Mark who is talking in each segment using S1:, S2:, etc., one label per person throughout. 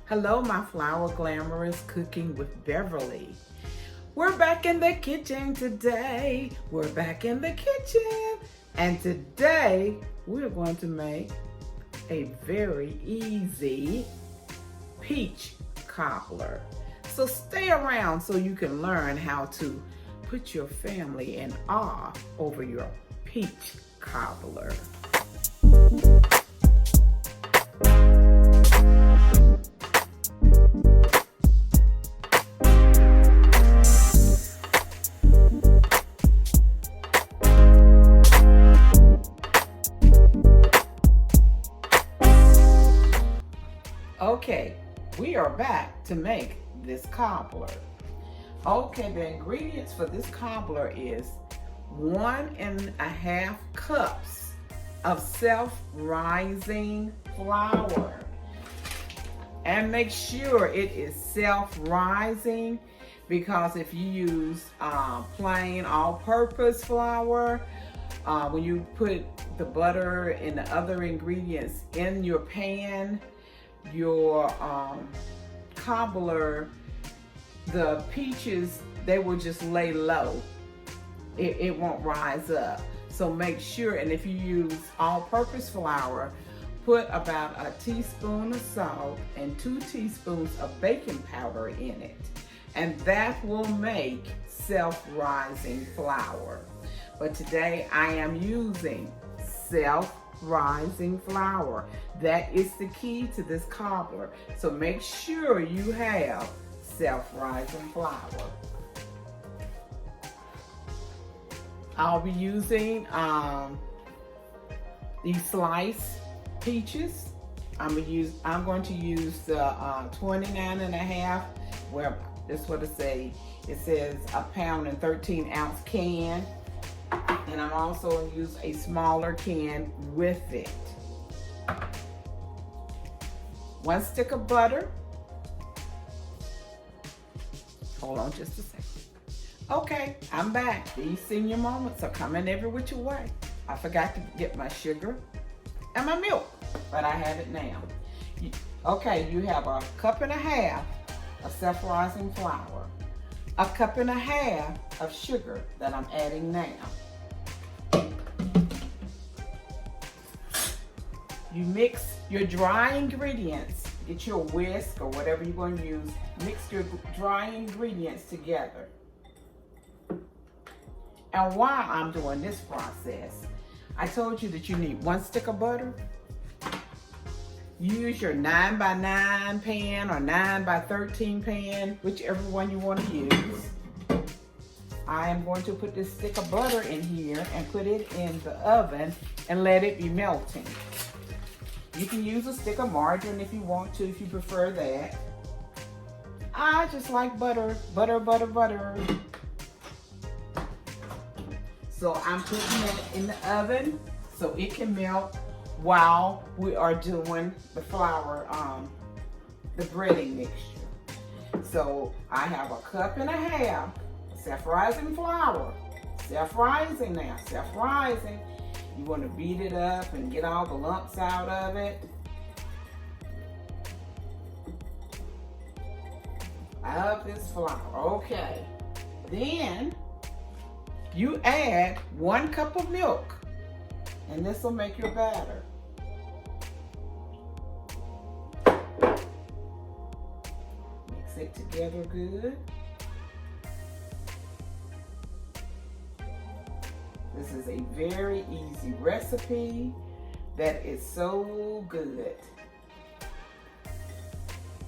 S1: Hello, my flower glamorous cooking with Beverly. We're back in the kitchen today. We're back in the kitchen. And today we're going to make a very easy peach cobbler. So stay around so you can learn how to put your family in awe over your peach cobbler. Okay, we are back to make this cobbler. Okay, the ingredients for this cobbler is 1.5 cups of self-rising flour. And make sure it is self-rising, because if you use plain all-purpose flour, when you put the butter and the other ingredients in your pan, your cobbler, the peaches, they will just lay low. It won't rise up. So make sure, and if you use all-purpose flour, put about a teaspoon of salt and 2 teaspoons of baking powder in it. And that will make self-rising flour. But today I am using self-rising flour. That is the key to this cobbler. So make sure you have self-rising flour. I'll be using these sliced peaches. I'm going to use the 29.5, where that's what it says. It says a pound and 13 ounce can. And I'm also going to use a smaller can with it. 1 stick of butter. Hold on just a second. Okay, I'm back. These senior moments are coming every which way. I forgot to get my sugar and my milk, but I have it now. Okay, you have 1.5 cups of self-rising flour, 1.5 cups of sugar that I'm adding now. You mix your dry ingredients. Get your whisk or whatever you're going to use. Mix your dry ingredients together. And while I'm doing this process, I told you that you need 1 stick of butter. Use your 9x9 pan or 9x13 pan, whichever one you want to use. I am going to put this stick of butter in here and put it in the oven and let it be melting. You can use a stick of margarine if you want to, if you prefer that. I just like butter, butter, butter, butter. So I'm putting it in the oven so it can melt while we are doing the flour, the breading mixture. So I have 1.5 cups self-rising flour. Self-rising now, self-rising. You want to beat it up and get all the lumps out of it. Of this flour. Okay. Then you add 1 cup of milk, and this will make your batter. Mix it together good. This is a very easy recipe that is so good.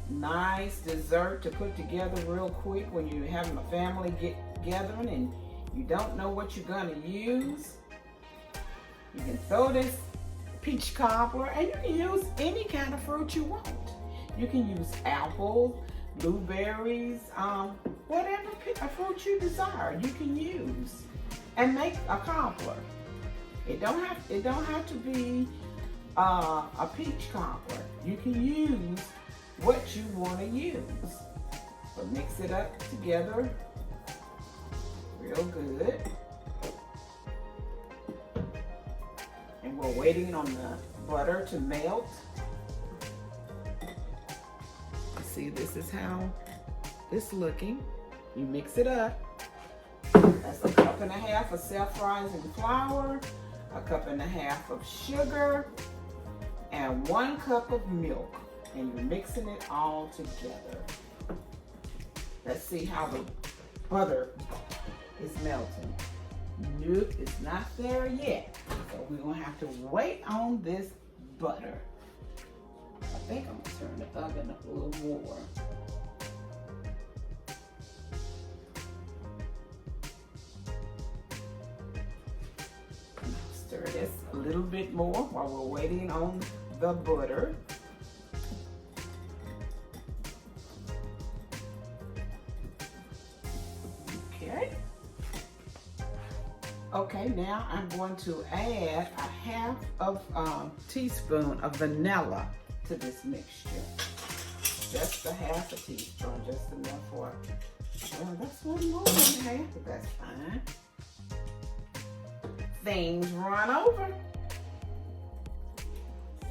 S1: Nice dessert to put together real quick when you're having a family gathering and you don't know what you're gonna use. You can throw this peach cobbler, and you can use any kind of fruit you want. You can use apple, blueberries, whatever fruit you desire, you can use and make a cobbler. It don't have to be a peach cobbler. You can use what you want to use. So mix it up together real good. And we're waiting on the butter to melt. See, this is how it's looking. You mix it up. That's 1.5 cups of self-rising flour, 1.5 cups of sugar, and 1 cup of milk. And you're mixing it all together. Let's see how the butter is melting. Nope, it's not there yet. So we're gonna have to wait on this butter. I think I'm gonna turn the oven up a little more. Stir this a little bit more while we're waiting on the butter. Okay, now I'm going to add 1/2 teaspoon of vanilla to this mixture. Just 1/2 teaspoon, just enough for, well, that's one more than 1/2, but that's fine. Things run over.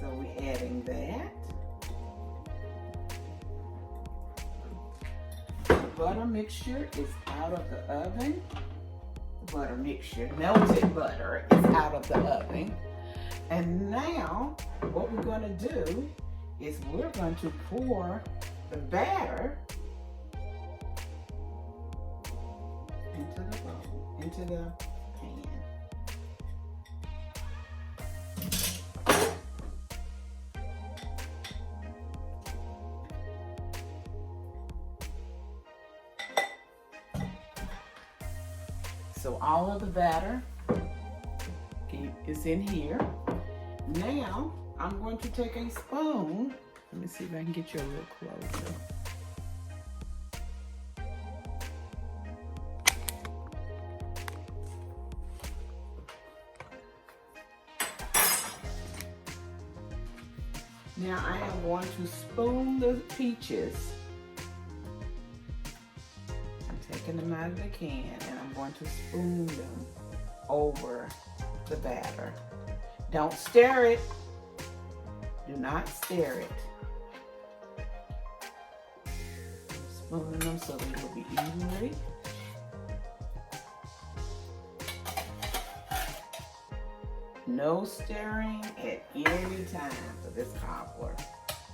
S1: So we're adding that. The butter mixture is out of the oven. Butter mixture, melted butter, is out of the oven. And now what we're going to do is we're going to pour the batter into the bowl, into the pan. So all of the batter is in here. Now I'm going to take a spoon. Let me see if I can get you a little closer. Now I am going to spoon the peaches. Taking them out of the can, and I'm going to spoon them over the batter. Don't stir it. Do not stir it. I'm spooning them so they will be evenly. No stirring at any time for this cobbler.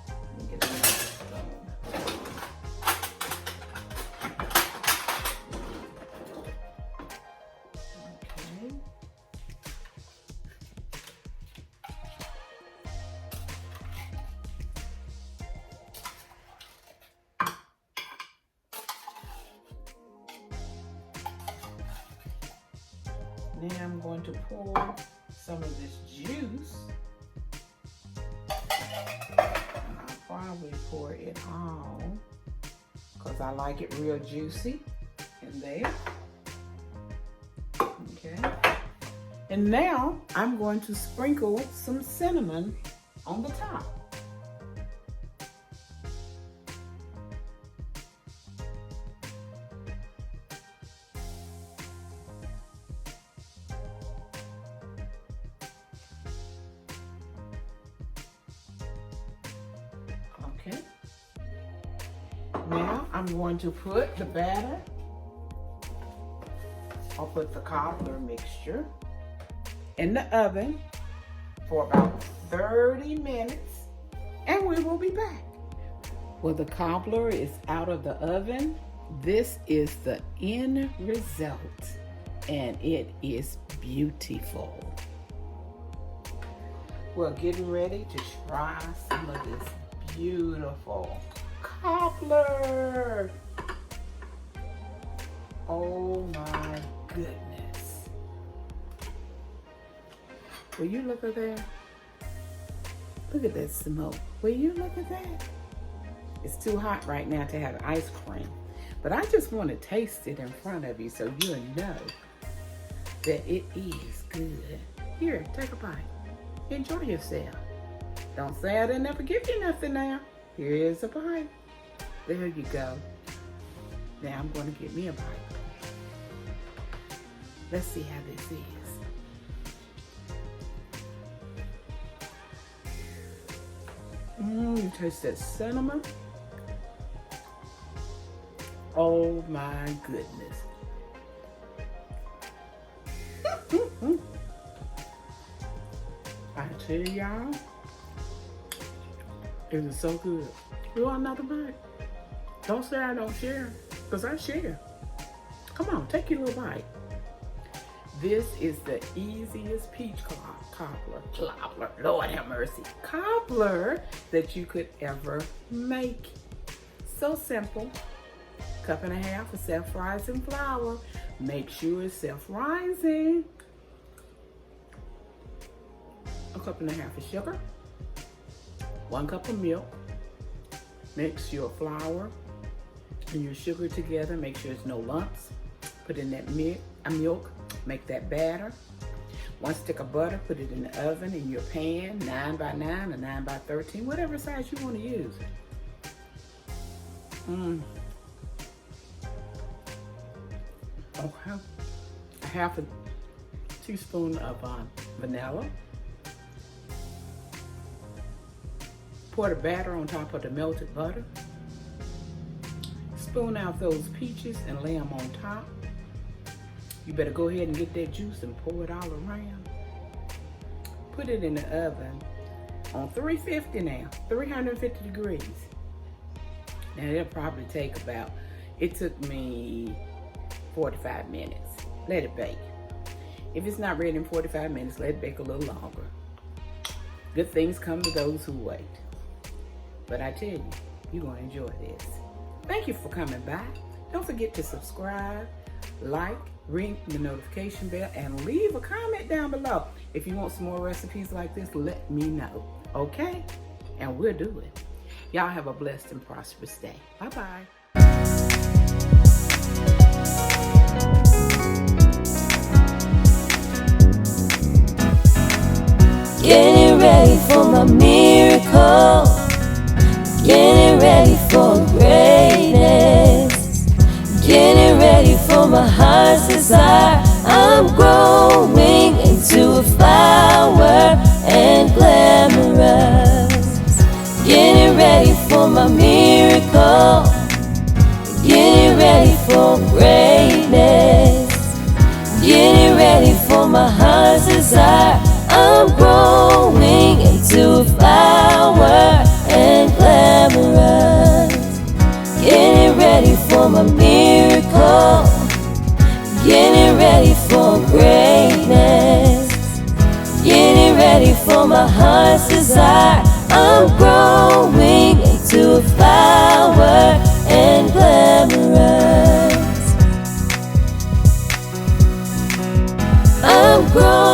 S1: Let me get another spoon. Now I'm going to pour some of this juice. And I'll probably pour it all because I like it real juicy in there. Okay. And now I'm going to sprinkle some cinnamon on the top. Okay. Now I'm going to put the batter, I'll put the cobbler mixture in the oven for about 30 minutes and we will be back. Well, the cobbler is out of the oven. This is the end result and it is beautiful. We're getting ready to try some of this beautiful cobbler. Oh my goodness. Will you look at that? Look at that smoke. Will you look at that? It's too hot right now to have ice cream, but I just want to taste it in front of you so you'll know that it is good. Here, take a bite. Enjoy yourself. Don't say I didn't ever give you nothing now. Here's a bite. There you go. Now I'm going to get me a bite. Let's see how this is. You taste that cinnamon. Oh my goodness. I tell y'all, it is so good. You want another bite? Don't say I don't share, because I share. Come on, take your little bite. This is the easiest peach cobbler, Lord have mercy, cobbler that you could ever make. So simple. Cup and a half of self-rising flour. Make sure it's self-rising. A cup and a half of sugar. 1 cup of milk. Mix your flour and your sugar together. Make sure there's no lumps. Put in that milk. Make that batter. 1 stick of butter. Put it in the oven in your pan, 9 by 9 or 9 by 13, whatever size you want to use. Okay. A half a teaspoon of vanilla. Pour the batter on top of the melted butter. Spoon out those peaches and lay them on top. You better go ahead and get that juice and pour it all around. Put it in the oven on 350 now, 350 degrees. Now it'll probably take about, it took me 45 minutes. Let it bake. If it's not ready in 45 minutes, let it bake a little longer. Good things come to those who wait. But I tell you, you're gonna enjoy this. Thank you for coming by. Don't forget to subscribe, like, ring the notification bell, and leave a comment down below. If you want some more recipes like this, let me know, okay? And we'll do it. Y'all have a blessed and prosperous day. Bye-bye.
S2: Getting ready for my miracle. Getting ready for greatness. Getting ready for my heart's desire. I'm growing into a flower and glamorous. Getting ready for my miracle. Getting ready for greatness. Getting ready for my heart's desire. I'm growing into a flower and glamorous. Getting ready for my miracle. Getting ready for greatness. Getting ready for my heart's desire. I'm growing into a flower and glamorous. I'm growing